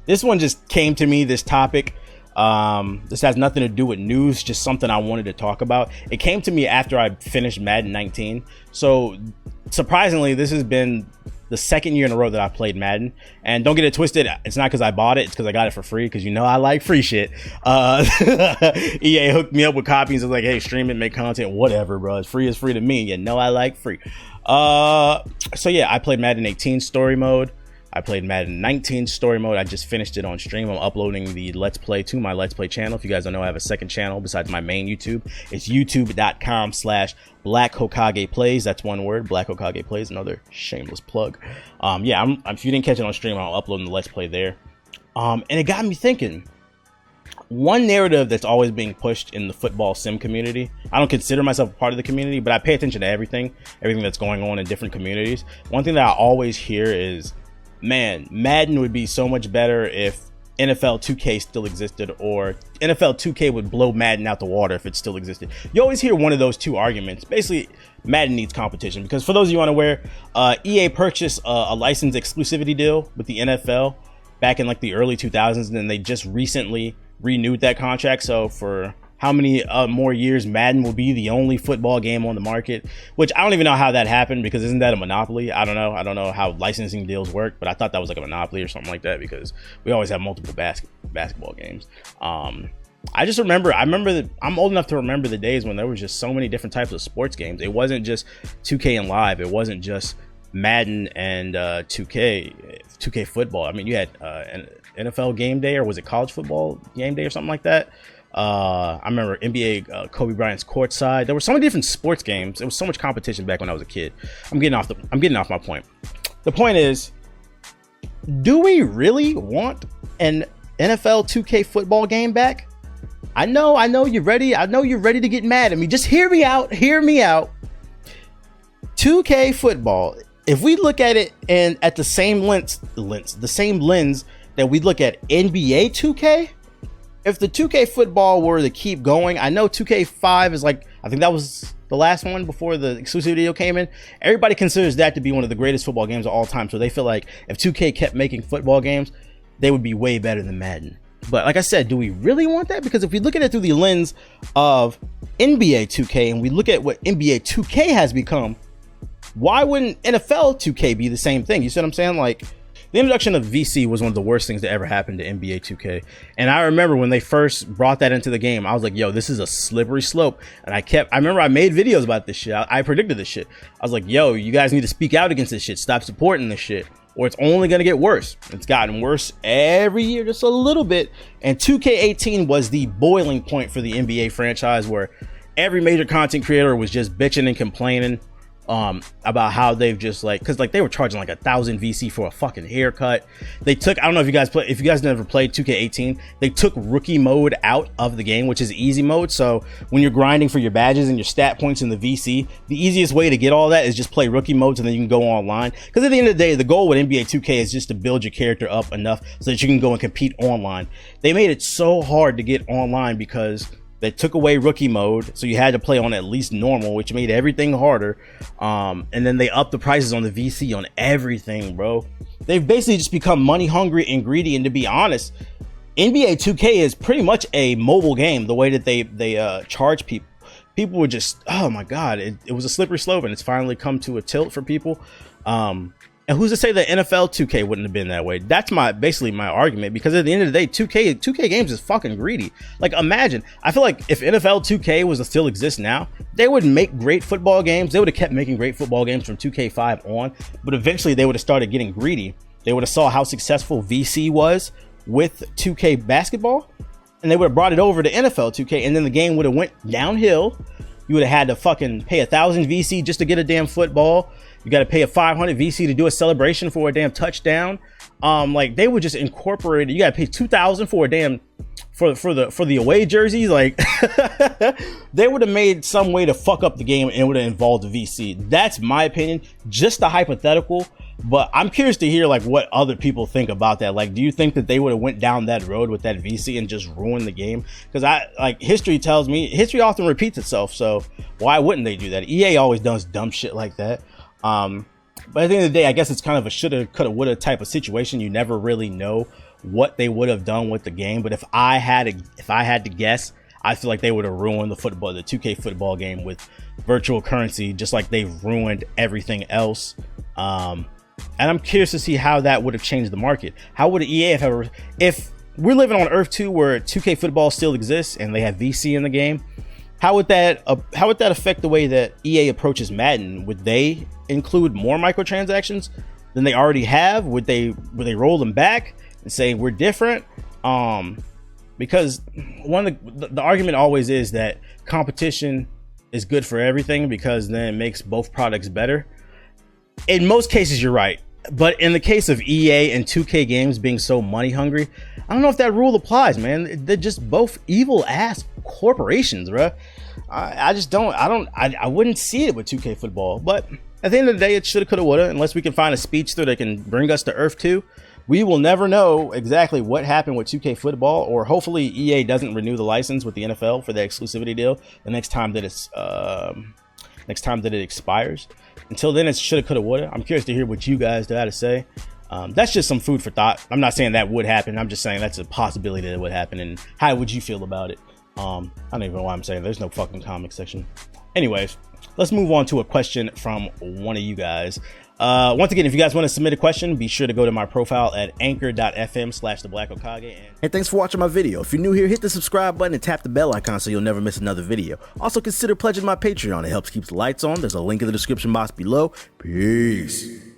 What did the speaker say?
This one just came to me, this topic. This has nothing to do with news, just something I wanted to talk about. It came to me after I finished Madden 19. So surprisingly, this has been the second year in a row that I played Madden. And don't get it twisted, it's not because I bought it, it's because I got it for free, because you know I like free shit. EA hooked me up with copies. It's like, hey, stream it, make content, whatever, bro. It's free to me. You know I like free. So yeah, I played Madden 18 story mode. I played Madden 19 story mode. I just finished it on stream. I'm uploading the Let's Play to my Let's Play channel. If you guys don't know, I have a second channel besides my main YouTube. It's youtube.com/Black Hokage Plays. That's one word, Black Hokage Plays. Another shameless plug. Yeah, if you didn't catch it on stream, I'll upload the Let's Play there. And it got me thinking. One narrative that's always being pushed in the football sim community, I don't consider myself a part of the community, but I pay attention to everything that's going on in different communities. One thing that I always hear is, man, Madden would be so much better if NFL 2K still existed, or NFL 2K would blow Madden out the water if it still existed. You always hear one of those two arguments. Basically, Madden needs competition, because for those of you unaware, EA purchased a license exclusivity deal with the NFL back in like the early 2000s, and then they just recently renewed that contract. So for how many more years Madden will be the only football game on the market, which I don't even know how that happened, because isn't that a monopoly? I don't know how licensing deals work, but I thought that was like a monopoly or something like that, because we always have multiple basketball games. I remember that I'm old enough to remember the days when there was just so many different types of sports games. It wasn't just 2K and Live. It wasn't just Madden and 2K football. I mean, you had an NFL game day, or was it college football game day or something like that? I remember NBA Kobe Bryant's courtside. There were so many different sports games. There was so much competition back when I was a kid. I'm getting off my point. The point is, do we really want an NFL 2K football game back? I know you're ready. I know you're ready to get mad at me. Just hear me out. 2K football. If we look at it and at the same lens that we look at NBA 2K, if the 2K football were to keep going, I know 2K5 is like, I think that was the last one before the exclusive deal came in. Everybody considers that to be one of the greatest football games of all time. So they feel like if 2K kept making football games, they would be way better than Madden. But like I said, do we really want that? Because if we look at it through the lens of NBA 2K and we look at what NBA 2K has become, why wouldn't NFL 2K be the same thing? You see what I'm saying? Like, the introduction of VC was one of the worst things that ever happened to NBA 2K. And I remember when they first brought that into the game, I was like, yo, this is a slippery slope. And I remember I made videos about this shit. I predicted this shit. I was like, yo, you guys need to speak out against this shit. Stop supporting this shit, or it's only going to get worse. It's gotten worse every year, just a little bit. And 2K18 was the boiling point for the NBA franchise, where every major content creator was just bitching and complaining about how they've just because they were charging like 1,000 VC for a fucking haircut. They took, I don't know if you guys never played 2K18, they took rookie mode out of the game, which is easy mode. So when you're grinding for your badges and your stat points in the VC, the easiest way to get all that is just play rookie modes, and then you can go online. Because at the end of the day, the goal with NBA 2K is just to build your character up enough so that you can go and compete online. They made it so hard to get online because they took away rookie mode, so you had to play on at least normal, which made everything harder. And then they upped the prices on the VC on everything, bro. They've basically just become money hungry and greedy. And to be honest, NBA 2K is pretty much a mobile game. The way that they charge people, people were just, oh my god, it was a slippery slope, and it's finally come to a tilt for people. And who's to say that NFL 2K wouldn't have been that way? That's basically my argument, because at the end of the day, 2K games is fucking greedy. Like, imagine, I feel like if NFL 2K was to still exist now, they would make great football games. They would have kept making great football games from 2K5 on, but eventually they would have started getting greedy. They would have saw how successful VC was with 2K basketball, and they would have brought it over to NFL 2K, and then the game would have went downhill. You would have had to fucking pay 1,000 VC just to get a damn football. You got to pay a 500 VC to do a celebration for a damn touchdown. Like, they would just incorporate it. You got to pay 2,000 for a damn for the away jerseys. Like, they would have made some way to fuck up the game, and it would have involved the VC. That's my opinion, just a hypothetical. But I'm curious to hear like what other people think about that. Like, do you think that they would have went down that road with that VC and just ruined the game? Because history tells me, history often repeats itself. So why wouldn't they do that? EA always does dumb shit like that. But at the end of the day, I guess it's kind of a shoulda, coulda, woulda type of situation. You never really know what they would have done with the game, but if I had to guess, I feel like they would have ruined the 2K football game with virtual currency, just like they've ruined everything else. And I'm curious to see how that would have changed the market. How would EA have ever, if we're living on Earth 2 where 2K football still exists and they have VC in the game, how would that affect the way that EA approaches Madden? Would they include more microtransactions than they already have? Would they roll them back and say we're different? Because one of the argument always is that competition is good for everything because then it makes both products better. In most cases, you're right. But in the case of EA and 2K games being so money hungry, I don't know if that rule applies, man. They're just both evil ass corporations, bro. I wouldn't see it with 2K football. But at the end of the day, it shoulda, coulda, woulda. Unless we can find a speedster that can bring us to Earth 2, we will never know exactly what happened with 2K football. Or hopefully EA doesn't renew the license with the NFL for the exclusivity deal the next time that it expires. Until then, it's shoulda, coulda, woulda. I'm curious to hear what you guys have to say. That's just some food for thought. I'm not saying that would happen. I'm just saying that's a possibility that it would happen. And how would you feel about it? I don't even know why I'm saying there's no fucking comment section. Anyways, let's move on to a question from one of you guys. Once again, if you guys want to submit a question, be sure to go to my profile at anchor.fm/theblack-Hokage. And thanks for watching my video. If you're new here, hit the subscribe button and tap the bell icon so you'll never miss another video. Also, consider pledging my Patreon. It helps keep the lights on. There's a link in the description box below. Peace.